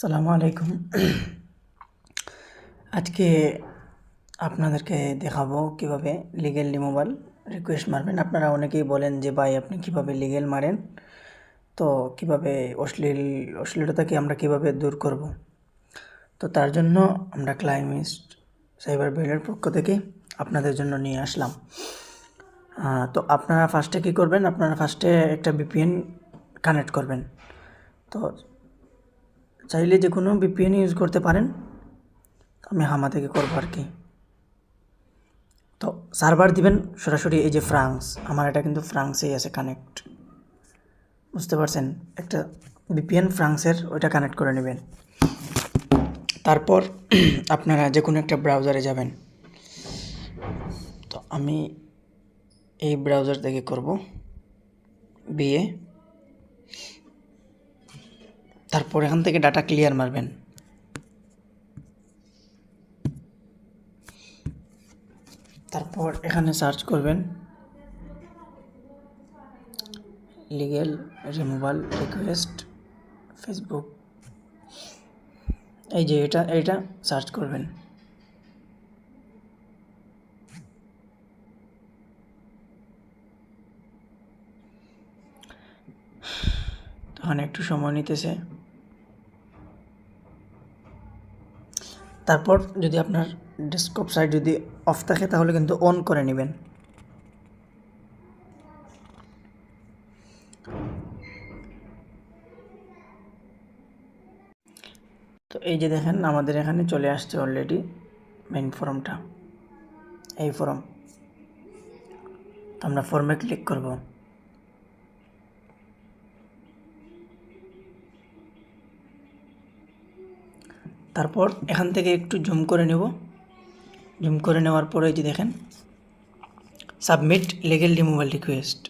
আসসালামু আলাইকুম। আজকে আপনাদেরকে দেখাবো কিভাবে লিগ্যাল রিমুভাল রিকোয়েস্ট মারবেন। আপনারা অনেকেই বলেন যে ভাই আপনি কিভাবে লিগ্যাল মারেন, তো কিভাবে অশ্লীলতাকে আমরা কিভাবে দূর করব। তো তার জন্য আমরা ক্লাইমিস্ট সাইবার বেলের পক্ষ থেকে আপনাদের জন্য নিয়ে আসলাম। তো আপনারা ফার্স্টে কী করবেন, আপনারা ফার্স্টে একটা ভিপিএন কানেক্ট করবেন। তো চাইলে যে কোনো ভিপিএন ইউজ করতে পারেন, আমি হামা থেকে করবো আর কি। তো সার্ভার দিবেন সরাসরি এই যে ফ্রান্স, আমার এটা কিন্তু ফ্রান্সেই আছে কানেক্ট, বুঝতে পারছেন। একটা ভিপিএন ফ্রান্সের ওইটা কানেক্ট করে নেবেন। তারপর আপনারা যে কোনো একটা ব্রাউজারে যাবেন। তো আমি এই ব্রাউজার থেকে করব বিএ। তারপর এখান থেকে ডাটা ক্লিয়ার মারবেন। তারপর এখানে সার্চ করবেন লিগ্যাল রিমুভাল রিকোয়েস্ট ফেসবুক। এই যে এটা সার্চ করবেন। তখন একটু সময় নিতেছে। তারপর যদি আপনার ডেস্কটপ সাইট যদি অফ থাকে তাহলে কিন্তু অন করে নেবেন। তো এই যে দেখেন আমাদের এখানে চলে আসছে অলরেডি মেইন ফর্মটা, এই ফর্ম। তো আমরা ফর্মে ক্লিক করব। তারপর এখান থেকে একটু জুম করে নেব। জুম করে নেওয়ার পরে এই যে দেখেন সাবমিট লিগ্যাল রিমুভাল রিকোয়েস্ট।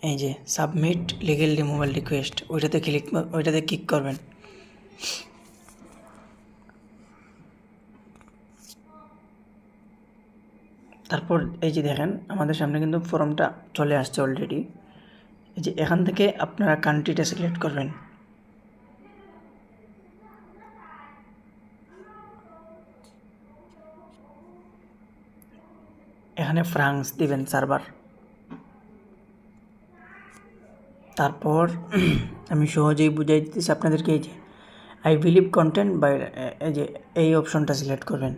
এই যে সাবমিট লিগ্যাল রিমুভাল রিকোয়েস্ট, ওইটাতে ক্লিক করবেন। তারপর এই যে দেখেন আমাদের সামনে কিন্তু ফর্মটা চলে আসছে অলরেডি। এই যে এখান থেকে আপনারা কান্ট্রিটা সিলেক্ট করবেন। এখানে ফ্রান্স দিবেন সার্ভার। তারপর আমি সহজেই বুঝাই দিতেছি আপনাদেরকে। এই যে আই বিলিভ কন্টেন্ট বা এই যে এই অপশনটা সিলেক্ট করবেন।